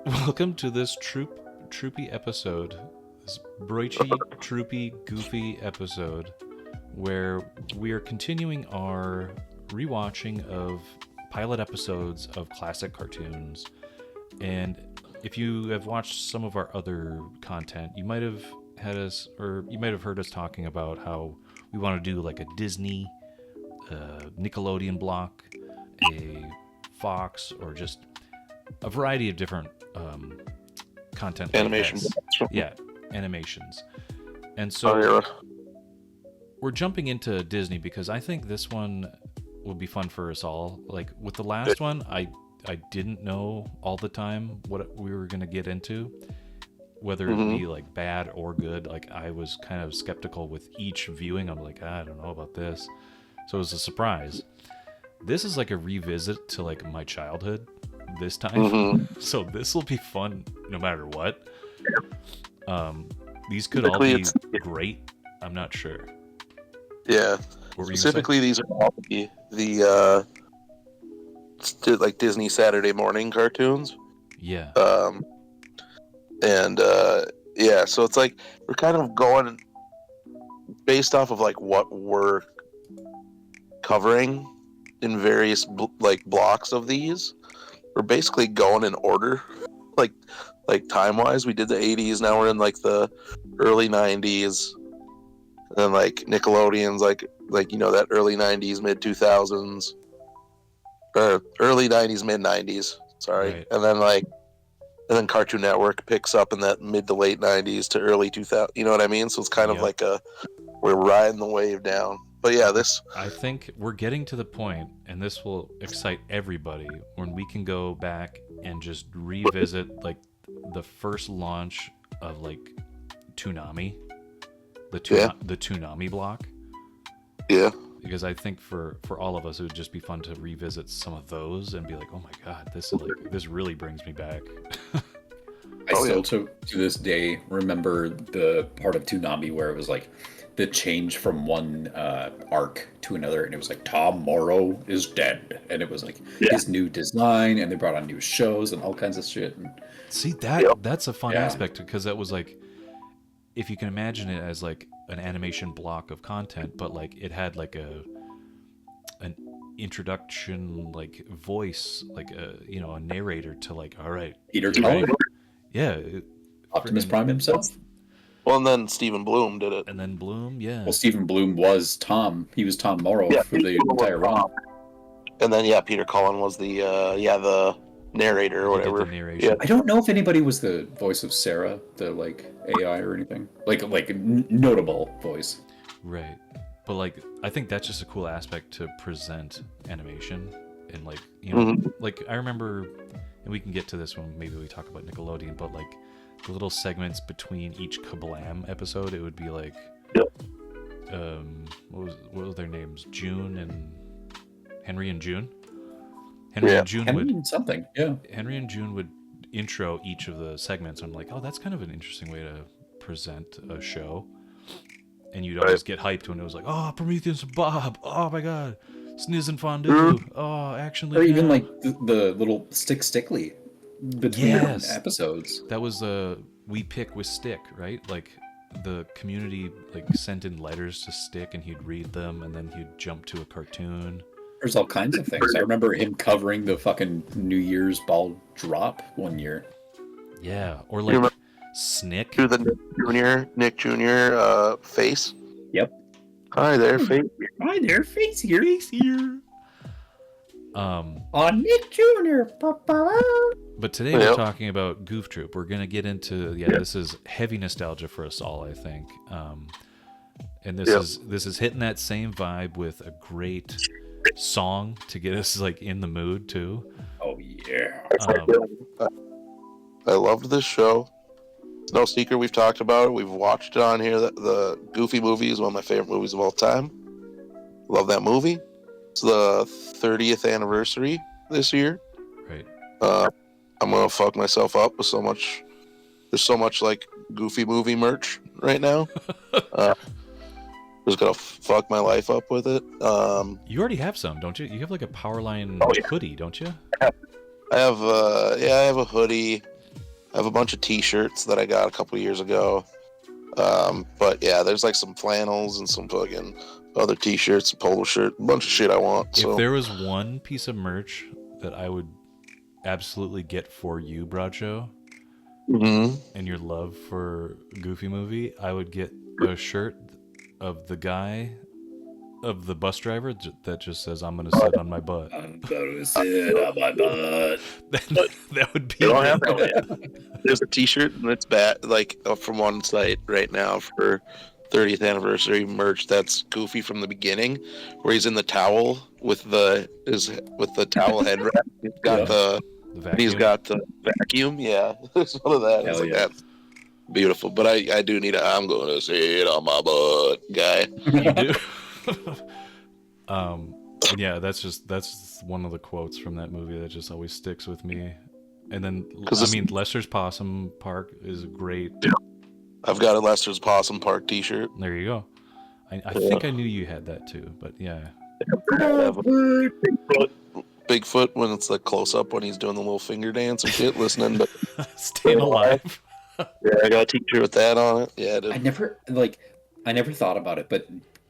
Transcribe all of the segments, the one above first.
Welcome to this troopy episode, this broichy, troopy, goofy episode, where we are continuing our rewatching of pilot episodes of classic cartoons. And if you have watched some of our other content, you might have heard us talking about how we want to do like a Disney, Nickelodeon block, a Fox, or just a variety of different content animations. Yeah, animations. And so we're jumping into Disney because I think this one will be fun for us all. Like with the last one, I didn't know all the time what we were going to get into, whether it be like bad or good. Like I was kind of skeptical with each viewing. I'm like, I don't know about this. So it was a surprise. This is like a revisit to like my childhood this time. So this will be fun no matter what. These could all be great. I'm not sure. Yeah. Specifically, these are all the like Disney Saturday morning cartoons. Yeah. Yeah, so it's like we're kind of going based off of like what we're covering in various like blocks of these. We're basically going in order, like time wise. We did the 80s, now we're in like the early 90s, and then like Nickelodeon's like that early 90s, mid 2000s, or early 90s, mid 90s. Sorry, right. And then Cartoon Network picks up in that mid to late 90s to early 2000. You know what I mean? So it's kind of like we're riding the wave down. But yeah, I think we're getting to the point, and this will excite everybody, when we can go back and just revisit like the first launch of like Toonami, the Toonami block. Yeah. Because I think for all of us, it would just be fun to revisit some of those and be like, oh my god, this really brings me back. I still to this day remember the part of Toonami where it was like the change from one arc to another, and it was like Tom Morrow is dead, and it was like his new design, and they brought on new shows and all kinds of shit. And see that's a fun aspect, because that was like, if you can imagine it as like an animation block of content, but like it had like an introduction, like voice, like a narrator to like, all right, Peter Cullen, Optimus Prime himself. Well, and then Stephen Bloom did it. And then Bloom, Well, Stephen Bloom was Tom. He was Tom Morrow for the entire run. And then Peter Cullen was the narrator or whatever. The narration. I don't know if anybody was the voice of Sarah, the like AI or anything, like notable voice. Right, but like I think that's just a cool aspect to present animation, and like like I remember, and we can get to this when maybe we talk about Nickelodeon, but like the little segments between each Kablam episode, it would be like, what was their names? June and Henry and June. Henry and June would intro each of the segments. I'm like, oh, that's kind of an interesting way to present a show. And you'd always get hyped when it was like, oh, Prometheus and Bob, oh my god, Sniz and Fondue, oh, Action League. Or even like the little Stickly between episodes. That was We Pick with Stick, right? Like the community like sent in letters to Stick, and he'd read them, and then he'd jump to a cartoon. There's all kinds of things. I remember him covering the fucking New Year's ball drop one year. Yeah, or like Snick. Through the Nick Jr. Face. Yep. Hi there, Face. Hi there, Face here. Face here. On Nick Jr. But today we're talking about Goof Troop. We're gonna get into this is heavy nostalgia for us all, I think. And this is hitting that same vibe with a great song to get us like in the mood too. Oh yeah. I loved this show. It's no secret, we've talked about it. We've watched it on here. The Goofy movie is one of my favorite movies of all time. Love that movie. It's the 30th anniversary this year. Right. I'm gonna fuck myself up with so much. There's so much like Goofy movie merch right now. Just gonna fuck my life up with it. You already have some, don't you? You have like a Powerline hoodie, don't you? I have I have a hoodie. I have a bunch of T-shirts that I got a couple years ago. But yeah, there's like some flannels and some fucking other T-shirts, polo shirt, a bunch of shit I want. So If there was one piece of merch that I would absolutely get for you, Bradshaw, and your love for Goofy Movie, I would get a shirt of the guy, of the bus driver that just says, "I'm gonna sit on my butt." I'm gonna sit on my butt. That would be. you don't have that yet. There's a T-shirt and it's from one site right now for 30th anniversary merch. That's Goofy from the beginning, where he's in the towel with the towel head wrap. He's got the vacuum. He's got the vacuum. Yeah, there's one of that. It's like that's beautiful. But I do need I'm gonna sit on my butt guy. You do. Yeah, that's one of the quotes from that movie that just always sticks with me. And then Lester's Possum Park is great. Yeah. I've got a Lester's Possum Park T-shirt. There you go. I think I knew you had that too, but yeah. Bigfoot when it's like close up when he's doing the little finger dance and shit, listening to Staying Alive. Yeah, I got a T-shirt with that on it. Yeah, dude. I never thought about it, but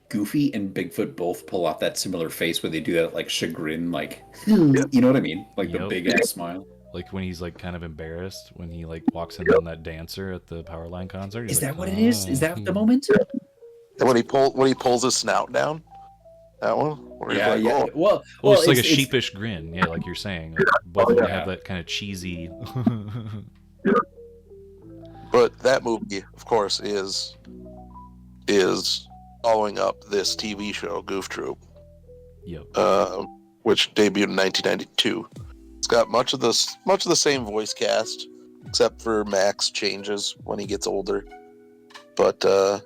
Goofy and Bigfoot both pull off that similar face where they do that like chagrin, like you know what I mean, like the big ass smile. Like when he's like kind of embarrassed when he like walks in on that dancer at the Powerline concert. Is that what it is? Is that the moment? And when he pulls his snout down, that one. Yeah. Oh. Well, it's like a sheepish grin. Yeah, like you're saying. Like both of them have that kind of cheesy. But that movie, of course, is following up this TV show, Goof Troop. Yep. Which debuted in 1992. It's got much of the same voice cast, except for Max changes when he gets older. But yeah,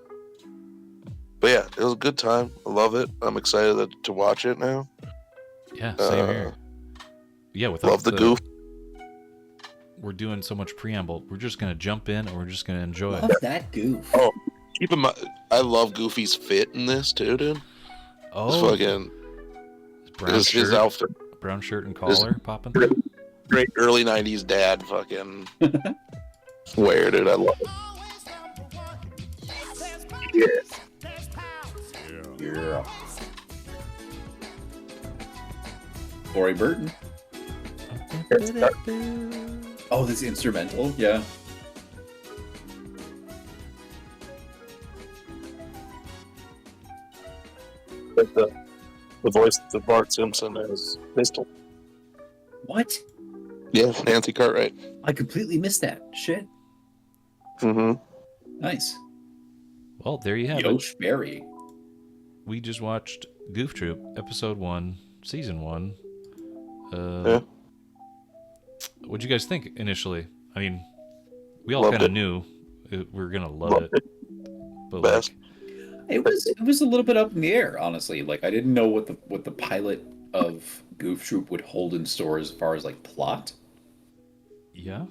it was a good time. I love it. I'm excited to watch it now. Yeah, same here. Yeah, love the goof. We're doing so much preamble. We're just gonna jump in and we're just gonna enjoy it. Love that goof. Oh, keep in mind, I love Goofy's fit in this too, dude. Oh, his outfit. Brown shirt and collar popping. Great early 90s dad fucking wear, dude. I love it. Yeah. Corey Burton. Oh, this instrumental, yeah. Like the voice of Bart Simpson as Pistol. What? Yeah, Nancy Cartwright. I completely missed that. Shit. Mm-hmm. Nice. Well, there you have Yosh Berry. We just watched Goof Troop, episode 1, season 1. Yeah. What'd you guys think initially? I mean, we all kind of knew we were gonna love it, but best. It was a little bit up in the air, honestly. Like I didn't know what the pilot of Goof Troop would hold in store as far as like plot. Yeah.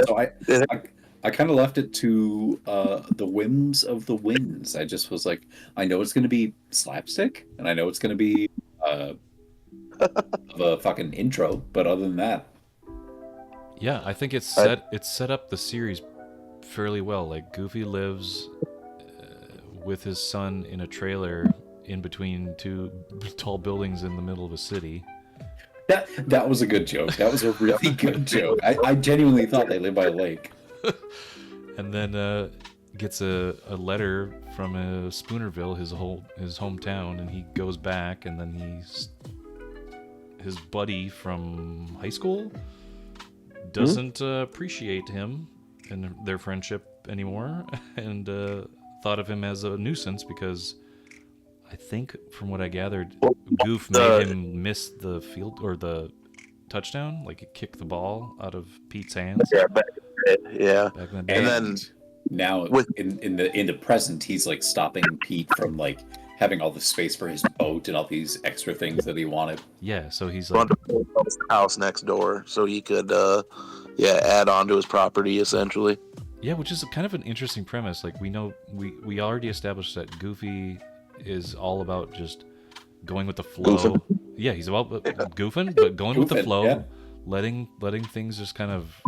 So I kind of left it to the whims of the winds. I just was like, I know it's going to be slapstick, and I know it's going to be of a fucking intro, but other than that, yeah, I think it's set up the series fairly well. Like Goofy lives with his son in a trailer in between two tall buildings in the middle of a city. That was a good joke. That was a really good joke. I genuinely thought they lived by a lake. And then gets a letter from Spoonerville, his hometown, and he goes back, and then his buddy from high school doesn't appreciate him and their friendship anymore, and thought of him as a nuisance because I think, from what I gathered, Goof made him miss the field or the touchdown, like he kicked the ball out of Pete's hands. Yeah, back in the day. And then now in the present, he's like stopping Pete from like having all the space for his boat and all these extra things that he wanted. Yeah, so he's like the house next door, so he could add on to his property essentially. Yeah, which is kind of an interesting premise. Like we already established that Goofy is all about just going with the flow. Goofing. Yeah, he's about goofing, but going with the flow, yeah. letting things just kind of,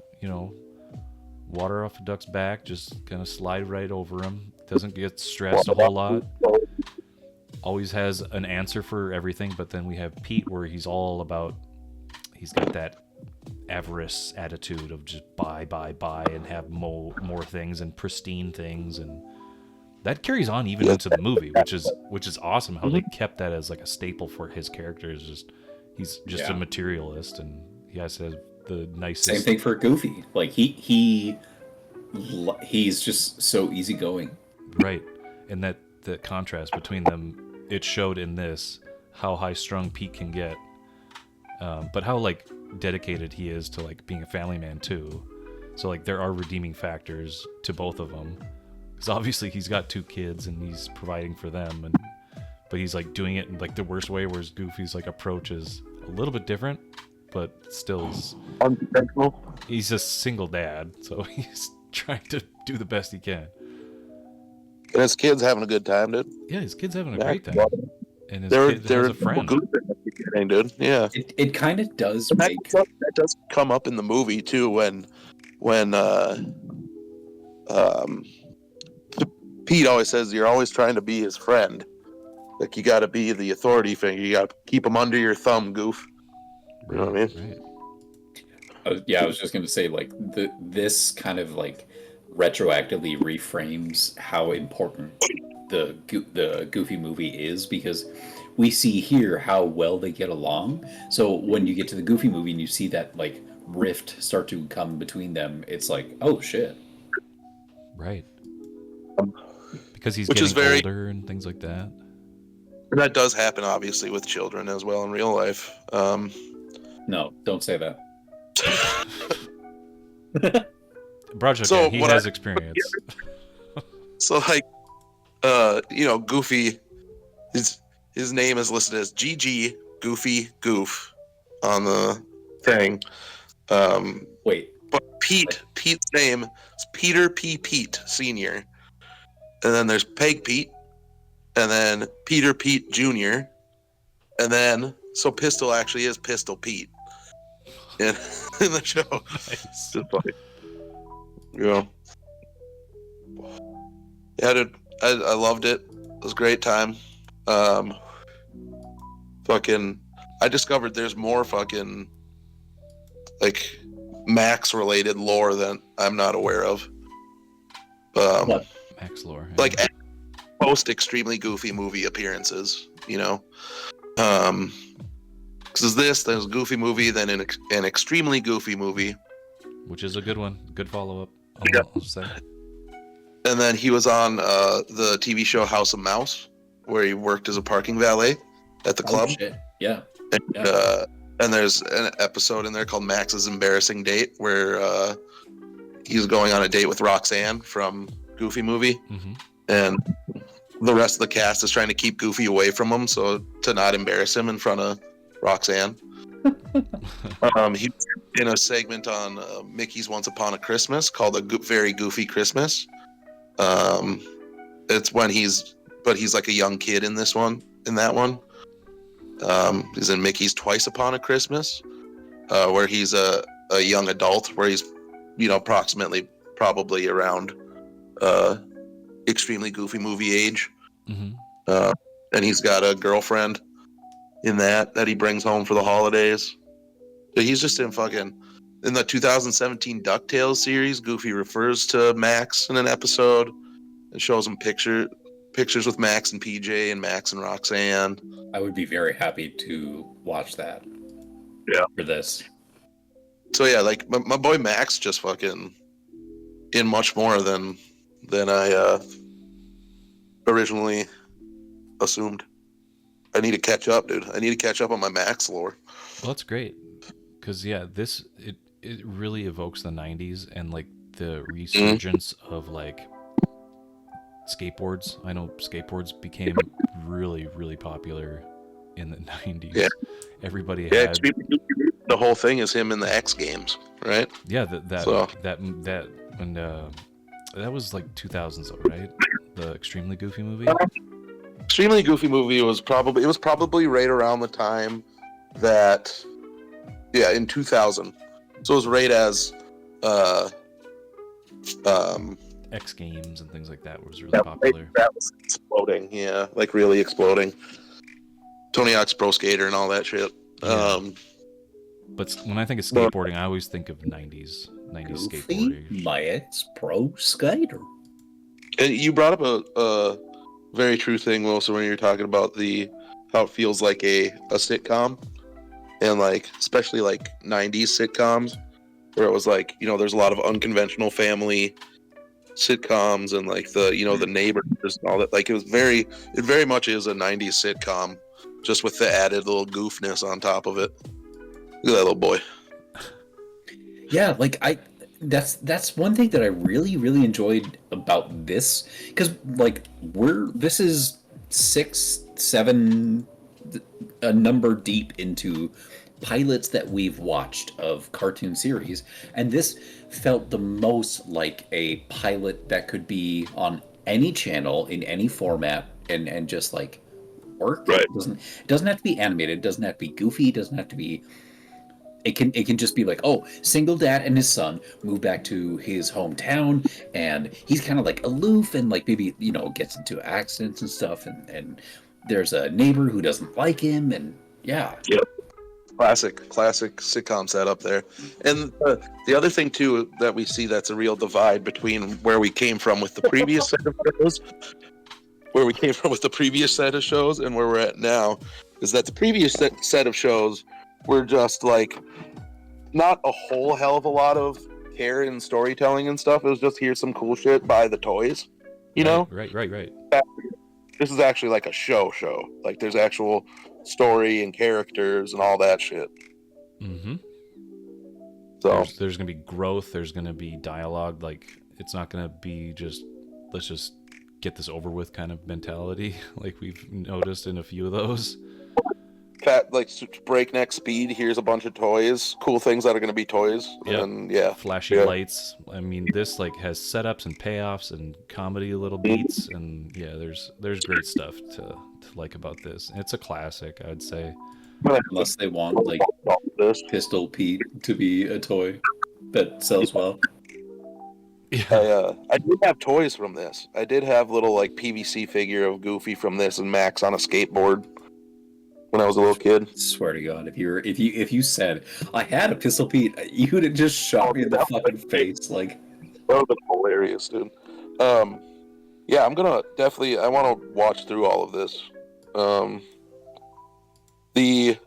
Water off a duck's back, just kind of slide right over him. Doesn't get stressed a whole lot. Always has an answer for everything, but then we have Pete where he's got that avarice attitude of just buy, and have more things and pristine things, and that carries on even into the movie, which is awesome how they kept that as like a staple for his character. Is he's just a materialist, and he has to have the nicest. Same thing for Goofy. Like he's just so easygoing. Right, and that the contrast between them, it showed in this how high strung Pete can get, but how like dedicated he is to like being a family man too. So like there are redeeming factors to both of them, because obviously he's got 2 kids and he's providing for them, but he's like doing it in like the worst way, whereas Goofy's like approach is a little bit different, but still he's a single dad, so he's trying to do the best he can. And his kid's having a good time, dude. Yeah, his kid's having a great time. And his kid has a friend. Good at the beginning, dude. Yeah. It kind of does make... That does come up in the movie, too, when Pete always says you're always trying to be his friend. Like, you got to be the authority figure. You got to keep him under your thumb, Goof. You know what I mean? Right. Yeah, I was just going to say, like, this kind of, like, retroactively reframes how important the Goofy movie is, because we see here how well they get along. So when you get to the Goofy movie and you see that like rift start to come between them, it's like, oh shit. Right. Because he's Which getting is older and things like that. And that does happen, obviously, with children as well in real life. No, don't say that. Project, So he what has experience. So, like, Goofy, his name is listed as GG Goofy Goof on the thing. Wait. But Pete's name is Peter P. Pete Sr. And then there's Peg Pete. And then Peter Pete Jr. And then, so Pistol actually is Pistol Pete in the show. Nice. Just funny. Yeah, dude, I loved it. It was a great time. I discovered there's more fucking like Max related lore that I'm not aware of. What? Max lore. Yeah. Like post extremely Goofy movie appearances, you know. Because there's a Goofy movie, then an extremely Goofy movie, which is a good one. Good follow up. I'll say. And then he was on the TV show House of Mouse, where he worked as a parking valet at the club. Shit. Yeah. And there's an episode in there called Max's Embarrassing Date, where he's going on a date with Roxanne from Goofy movie. Mm-hmm. And the rest of the cast is trying to keep Goofy away from him, so to not embarrass him in front of Roxanne. He was in a segment on Mickey's Once Upon a Christmas called Very Goofy Christmas. It's when he's like a young kid in that one. He's in Mickey's Twice Upon a Christmas, where he's a young adult, where he's, probably around extremely Goofy movie age. Mm-hmm. And he's got a girlfriend in that he brings home for the holidays. So he's just in the 2017 DuckTales series. Goofy refers to Max in an episode and shows him pictures with Max and PJ and Max and Roxanne. I would be very happy to watch that. Yeah. For this. So yeah, like my boy Max just fucking in much more than I originally assumed. I need to catch up, dude. I need to catch up on my Max lore. Well, that's great. Because, yeah, it really evokes the 90s and, like, the resurgence of, like, skateboards. I know skateboards became really, really popular in the 90s. Yeah. Everybody had... The whole thing is him in the X Games, right? Yeah, that was, like, 2000s, though, right? The Extremely Goofy movie? Extremely Goofy movie was probably right around the time that, in 2000. So it was right as X Games and things like that was really that, popular. that was exploding, yeah, like really exploding. Tony Hawk's Pro Skater and all that shit. Yeah. But when I think of skateboarding, I always think of 90s skateboarding. My ex-pro skater. And you brought up a very true thing, Wilson, when you're talking about how it feels like a sitcom, and like especially like 90s sitcoms, where it was like, you know, there's a lot of unconventional family sitcoms and like the, you know, the neighbors and all that. Like it very much is a 90s sitcom, just with the added little goofness on top of it. Look at that little boy. Yeah, like that's one thing that I really, really enjoyed about this, because like this is 6, 7, a number deep into pilots that we've watched of cartoon series, and this felt the most like a pilot that could be on any channel in any format and just like work. Right. It doesn't have to be animated, it doesn't have to be goofy, it doesn't have to be. It can just be like, oh, single dad and his son move back to his hometown, and he's kind of like aloof and like maybe, you know, gets into accidents and stuff, and there's a neighbor who doesn't like him, and yeah. Yep. Classic sitcom setup there. And the other thing too that we see that's a real divide between where we came from with the previous set of shows, and where we're at now, is that the previous set of shows were just like not a whole hell of a lot of care in storytelling and stuff. It was just, here's some cool shit, buy the toys, you know? Right. This is actually like a show. Like there's actual story and characters and all that shit. Mm-hmm. So there's gonna be growth. There's gonna be dialogue. Like it's not gonna be just let's just get this over with kind of mentality, like we've noticed in a few of those. Like breakneck speed. Here's a bunch of toys, cool things that are going to be toys, and flashy lights. I mean, this like has setups and payoffs and comedy little beats, and there's great stuff to like about this. It's a classic, I'd say. Unless they want like Pistol Pete to be a toy that sells well. Yeah. I did have toys from this. I did have little like PVC figure of Goofy from this, and Max on a skateboard. When I was a little kid. I swear to God, if you said I had a Pistol Pete, you would have just shot me in the fucking face. Like that would have been hilarious, dude. Yeah, I'm gonna definitely. I want to watch through all of this. The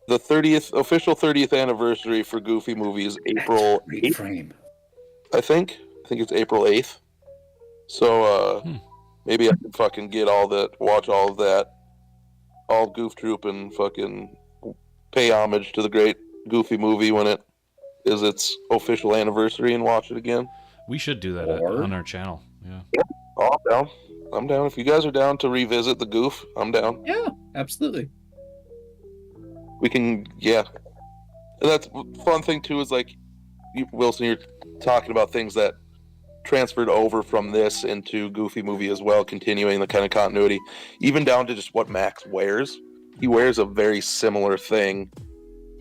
30th official 30th anniversary for Goofy movies, April 8th. Frame. I think it's April 8th. So maybe I can fucking watch all of that. All Goof Troop and fucking pay homage to the great Goofy movie when it is its official anniversary and watch it again. We should do that on our channel. Yeah. Oh, I'm down. If you guys are down to revisit the Goof, I'm down. Yeah, absolutely. We can, And that's fun thing too is like, Wilson, you're talking about things that transferred over from this into Goofy movie as well, continuing the kind of continuity, even down to just what Max wears. He wears a very similar thing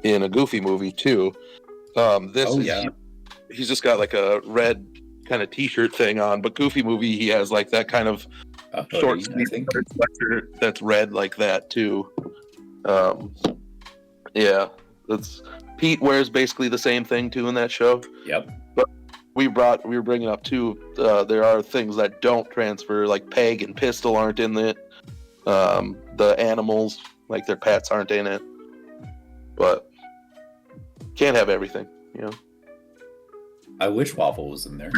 in a Goofy movie too. He's just got like a red kind of t-shirt thing on, but Goofy movie he has like that kind of short sleeve sweater that's red like that too. That's Pete wears basically the same thing too in that show. Yep. But we were bringing up too, there are things that don't transfer, like Peg and Pistol aren't in it. The animals, like their pets, aren't in it. But can't have everything, you know. I wish Waffle was in there.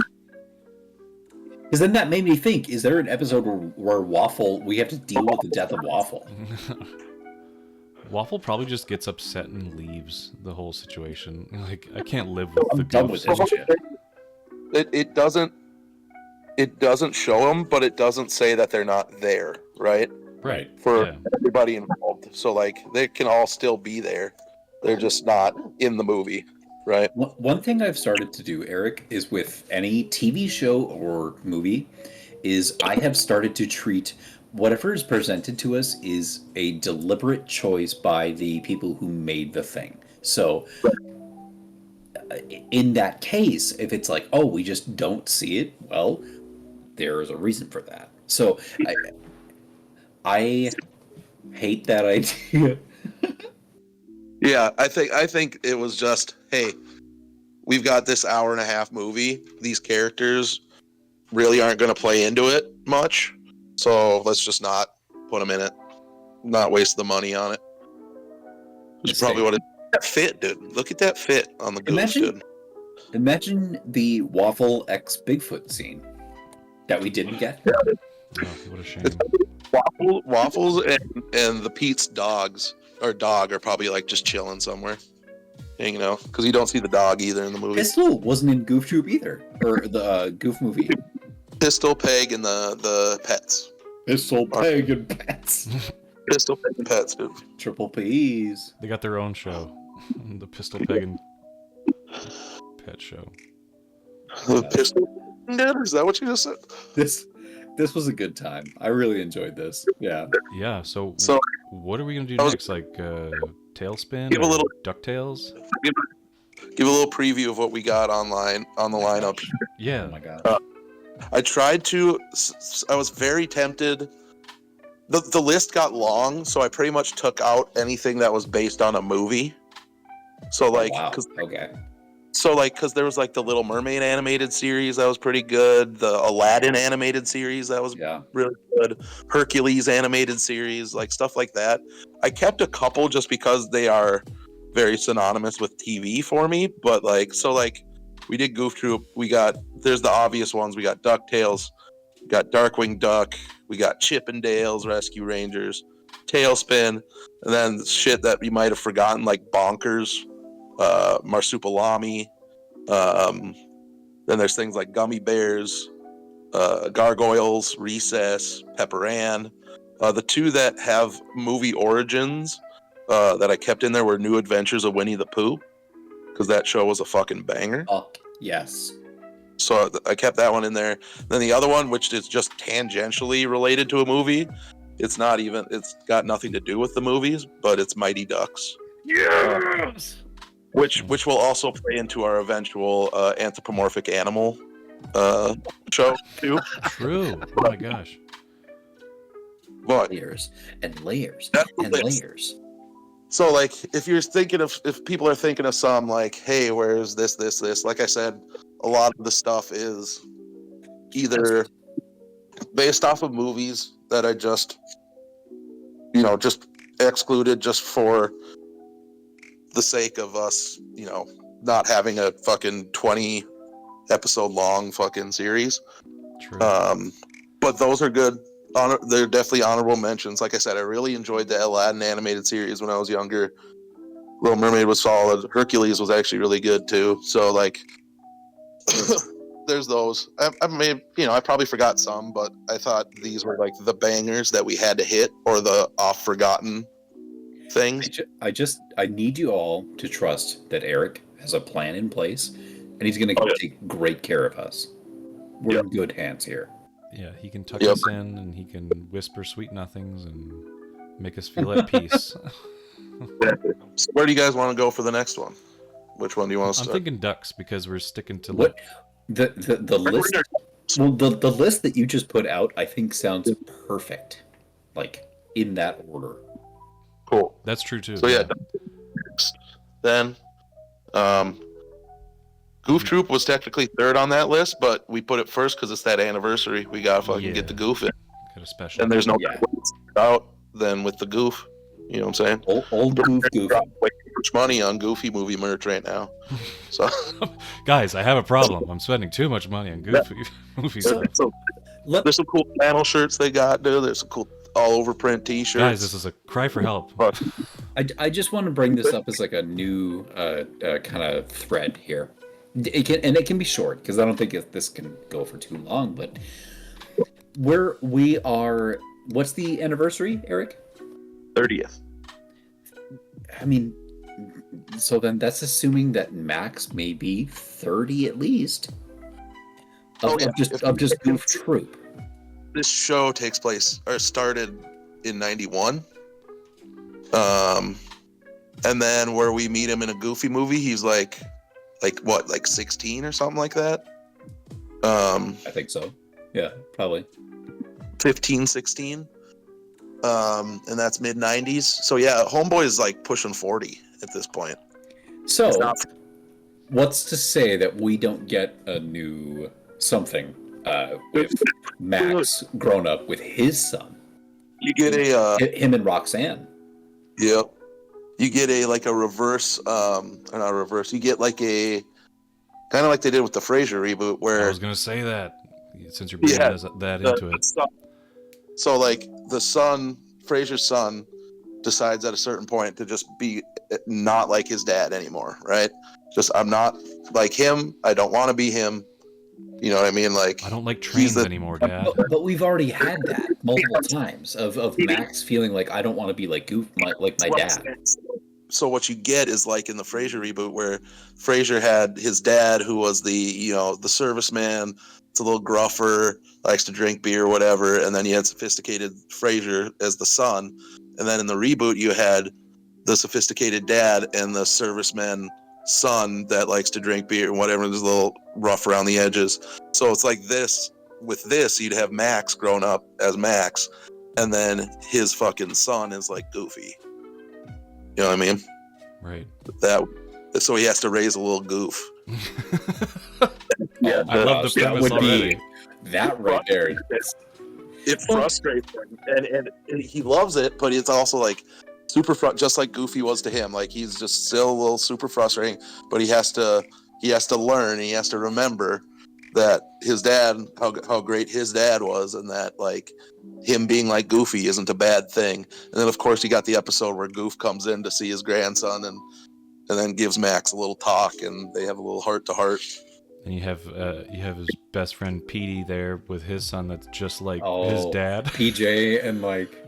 Because then that made me think, is there an episode where Waffle, we have to deal with the death of Waffle? Waffle probably just gets upset and leaves the whole situation. Like, I can't live with the done with this shit. It doesn't show them, but it doesn't say that they're not there, right? Right. For everybody involved. So, like, they can all still be there. They're just not in the movie, right? One thing I've started to do, Eric, is with any TV show or movie, is I have started to treat whatever is presented to us is a deliberate choice by the people who made the thing. So, in that case, if it's like, oh, we just don't see it, well, there is a reason for that. So I hate that idea. Yeah, I think it was just, hey, we've got this hour and a half movie. These characters really aren't going to play into it much, so let's just not put them in it, not waste the money on it. Which is probably what that fit, dude. Look at that fit on the Goof, dude. Imagine the Waffle X Bigfoot scene that we didn't get. Oh, what a shame. Waffles and the Pete's dog are probably like just chilling somewhere, you know, because you don't see the dog either in the movie. Pistol wasn't in Goof Troop either, or the Goof movie. Pistol, Peg, and the pets. Pistol, Peg, and Pets. Pistol, Peg, and Pets, dude. Triple P's. They got their own show, the Pistol Peg and Pet Show. The Pistol, dude? Is that what you just said? This was a good time. I really enjoyed this. Yeah. Yeah. So what are we gonna do next? Like Tailspin? Give a little DuckTales. Give a little preview of what we got online on the lineup. Yeah. Oh my god. I tried to. I was very tempted. The list got long, so I pretty much took out anything that was based on a movie. So like, because there was like the Little Mermaid animated series that was pretty good, the Aladdin animated series that was really good, Hercules animated series, like stuff like that. I kept a couple just because they are very synonymous with TV for me, but we did Goof Troop. There's the obvious ones. We got DuckTales, we got Darkwing Duck, we got Chip and Dale's Rescue Rangers, Tailspin, and then shit that you might have forgotten like Bonkers, Marsupilami. Then there's things like Gummy Bears, Gargoyles, Recess, Pepper Ann. The two that have movie origins that I kept in there were New Adventures of Winnie the Pooh, because that show was a fucking banger. Oh, yes. So I kept that one in there. Then the other one, which is just tangentially related to a movie, it's got nothing to do with the movies, but it's Mighty Ducks. Yes! Which will also play into our eventual anthropomorphic animal show too. True. Oh my gosh. But Layers and layers and layers. So like, if people are thinking of some like, hey, where's this? Like I said, a lot of the stuff is either based off of movies that I just excluded just for the sake of us, not having a fucking 20 episode long fucking series. True. But those are good. They're definitely honorable mentions. Like I said, I really enjoyed the Aladdin animated series when I was younger. Little Mermaid was solid. Hercules was actually really good too. So like, there's those. I probably forgot some, but I thought these were like the bangers that we had to hit, or the oft forgotten things. I need you all to trust that Eric has a plan in place, and he's going to take great care of us. We're in good hands here. Yeah, he can tuck us in, and he can whisper sweet nothings and make us feel at peace. So where do you guys want to go for the next one? Which one do you want to start? I'm thinking ducks, because we're sticking to what the list. Well, the list that you just put out, I think, sounds perfect. Like in that order. Cool. That's true too. So then, Goof Troop was technically third on that list, but we put it first because it's that anniversary. We gotta fucking get the Goof in. Got a special. And there's no out than with the Goof. You know what I'm saying? Old Goof. Way too much money on Goofy movie merch right now. So, guys, I have a problem. I'm spending too much money on Goofy movies. There's some cool flannel shirts they got, dude. There's some cool all over print T-shirts. Guys, this is a cry for help. I just want to bring this up as like a new kind of thread here. It can be short because I don't think this can go for too long. But we are. What's the anniversary, Eric? 30th. I mean, so then that's assuming that Max may be 30 at least. Of just Goof Troop. This show started in 91. And then where we meet him in a Goofy movie, he's like like 16 or something like that. I think so. Yeah, probably 15, 16. And that's mid 90s. So yeah, Homeboy is like pushing 40 at this point. So, what's to say that we don't get a new something with Max grown up with his son? You get him and Roxanne. Yep. You get a reverse, not a reverse. You get like a kind of like they did with the Frasier reboot, where I was gonna say that since you're bringing that into it. So like the son, Frasier's son, decides at a certain point to just be not like his dad anymore, right? Just I'm not like him. I don't want to be him. You know what I mean? Like I don't like trains anymore, Dad. But we've already had that multiple times of Max feeling like I don't want to be like like my dad. So what you get is like in the Frasier reboot, where Frasier had his dad, who was the the serviceman. It's a little gruffer, likes to drink beer, whatever, and then you had sophisticated Frasier as the son. And then in the reboot, you had the sophisticated dad and the serviceman son that likes to drink beer and whatever, is a little rough around the edges. So it's like this. With this, you'd have Max grown up as Max, and then his fucking son is like Goofy. You know what I mean? Right. So he has to raise a little goof. Yeah, I love the premise already. That right there. It frustrates him, and he loves it, but it's also like super just like Goofy was to him. Like he's just still a little super frustrating, but he has to learn, and he has to remember that his dad, how great his dad was, and that like him being like Goofy isn't a bad thing. And then of course you got the episode where Goof comes in to see his grandson, and then gives Max a little talk, and they have a little heart to heart. And you have his best friend Petey there with his son that's just like his dad. PJ, and like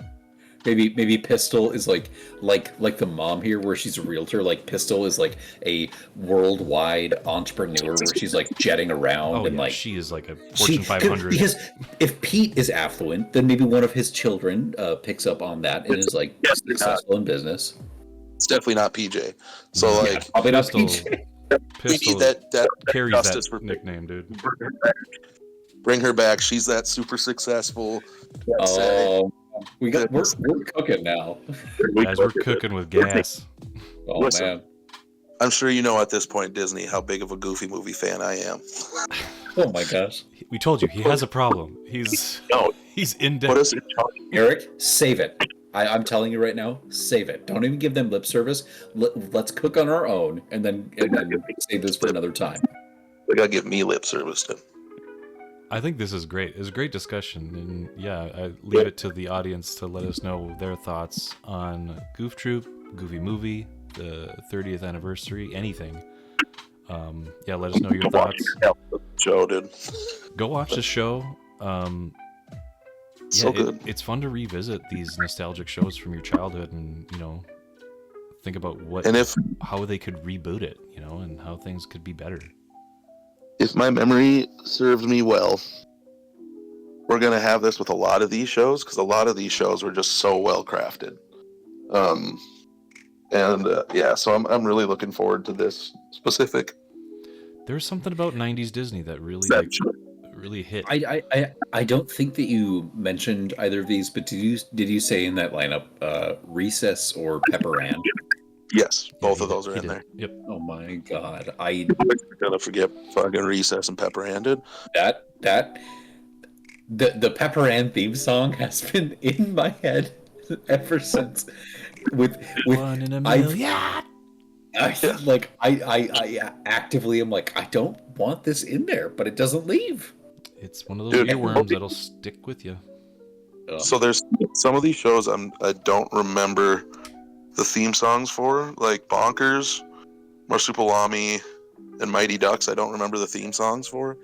maybe Pistol is like the mom here, where she's a realtor. Like Pistol is like a worldwide entrepreneur, where she's like jetting around and like she is like a Fortune 500. Because if Pete is affluent, then maybe one of his children picks up on that and is like successful in business. It's definitely not PJ. So like probably not PJ. Pistol that carries justice that nickname, dude. Bring her back. She's that super successful. We're cooking now. Guys, we're cooking with gas. Oh Listen, man. I'm sure you know at this point, Disney, how big of a Goofy movie fan I am. Oh my gosh. We told you he has a problem. He's in debt. What is it? Eric, save it. I'm telling you right now, save it. Don't even give them lip service. Let's cook on our own, and then save this for another time. They gotta give me lip service then. I think this is great. It's a great discussion, and yeah, I leave it to the audience to let us know their thoughts on Goof Troop, Goofy Movie, the 30th anniversary, anything. Yeah, let us know your thoughts. Show, dude. Go watch the show. So good. It's fun to revisit these nostalgic shows from your childhood, and think about how they could reboot it, and how things could be better. If my memory serves me well, we're gonna have this with a lot of these shows, because a lot of these shows were just so well crafted. So I'm really looking forward to this specific. There's something about 90s Disney that really really hit. I don't think that you mentioned either of these, but did you say in that lineup Recess or Pepper Ann? Yes, both of those are in there. Yep. Oh my god, I'm gonna forget fucking Recess and Pepper Ann, dude. The Pepper Ann theme song has been in my head ever since. With one in a million. I actively am like, I don't want this in there, but it doesn't leave. It's one of those earworms that'll stick with you. So there's some of these shows I don't remember the theme songs for, like Bonkers, Marsupilami, and Mighty Ducks. I don't remember the theme songs for,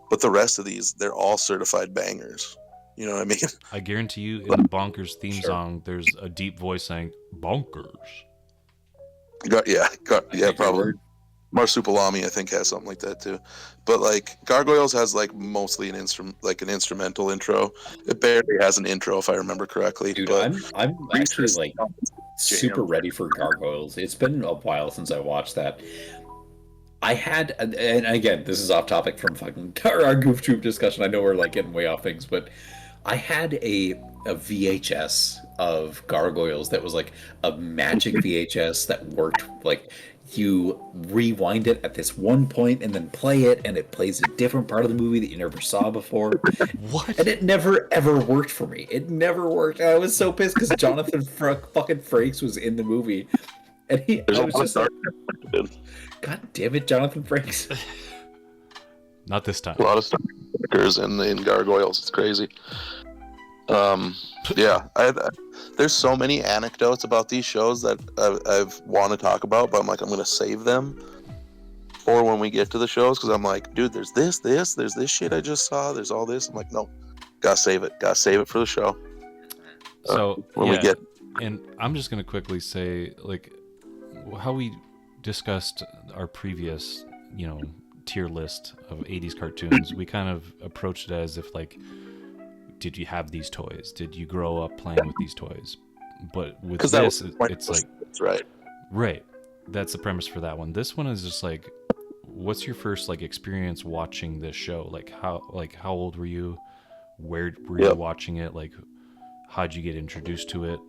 but the rest of these, they're all certified bangers. You know what I mean? I guarantee you, in the Bonkers theme song, there's a deep voice saying "Bonkers." Yeah, probably. Marsupilami, I think, has something like that too. But like Gargoyles has like mostly an instrumental intro. It barely has an intro, if I remember correctly. Dude, I'm actually like super ready for Gargoyles. It's been a while since I watched that. I had, and again, this is off topic from fucking our Goof Troop discussion. I know we're like getting way off things, but I had a VHS of Gargoyles that was like a magic VHS that worked. Like you rewind it at this one point and then play it, and it plays a different part of the movie that you never saw before. What? And it never ever worked for me. It never worked. I was so pissed because Jonathan fucking Frakes was in the movie, and I was just like, God damn it, Jonathan Frakes. Not this time. A lot of stuff in Gargoyles. It's crazy. Yeah, there's so many anecdotes about these shows that I've want to talk about, but I'm like, I'm gonna save them for when we get to the shows, because I'm like, dude, there's there's this shit I just saw, there's all this. I'm like, no, gotta save it for the show. So when we get, and I'm just gonna quickly say, like, how we discussed our previous, tier list of 80s cartoons, we kind of approached it as if, like, did you have these toys? Did you grow up playing with these toys? But with this, it's like, that's right. That's the premise for that one. This one is just like, what's your first like experience watching this show? Like how old were you? Where were you watching it? Like, how'd you get introduced to it?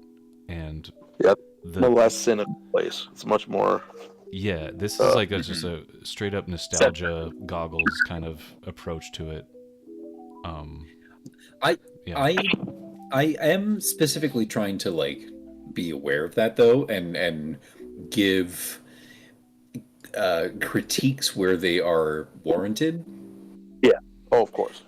And the less cynical place. It's much more. Yeah, this is like just a straight up nostalgia goggles kind of approach to it. I am specifically trying to like be aware of that though, and give critiques where they are warranted. Yeah. Oh, of course.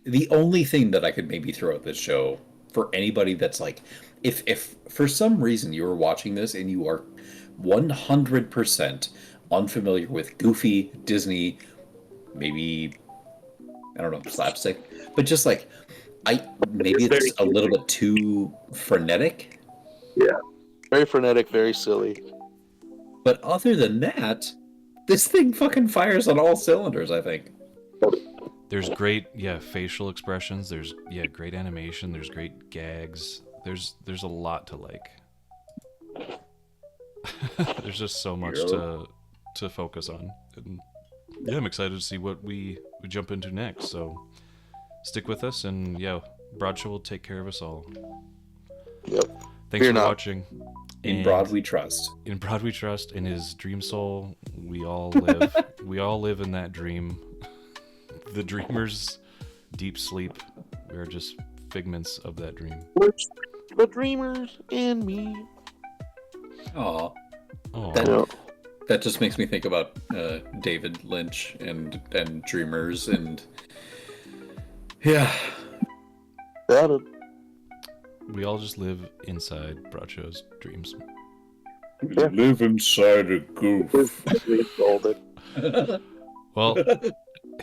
The only thing that I could maybe throw at this show for anybody that's like, if for some reason you are watching this and you are 100% unfamiliar with Goofy, Disney, maybe, I don't know, slapstick, but just like, maybe it's a little bit too frenetic. Yeah. Very frenetic, very silly. But other than that, this thing fucking fires on all cylinders, I think. There's great, facial expressions. There's, great animation. There's great gags. There's a lot to like. There's just so much to focus on. And I'm excited to see what we jump into next. So stick with us, and Broadshow will take care of us all. Yep. Thanks for watching. In Broad we trust. In Broad we trust. In his dream soul, we all live. We all live in that dream. The dreamer's deep sleep. We are just figments of that dream. The dreamers and me. Aw. Oh. That just makes me think about David Lynch and Dreamers, and we all just live inside Broadshow's dreams. We live inside a goof. Well,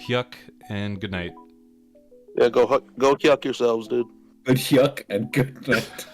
yuck and good night. Yeah, go yuck yourselves, dude. Good yuck and good night.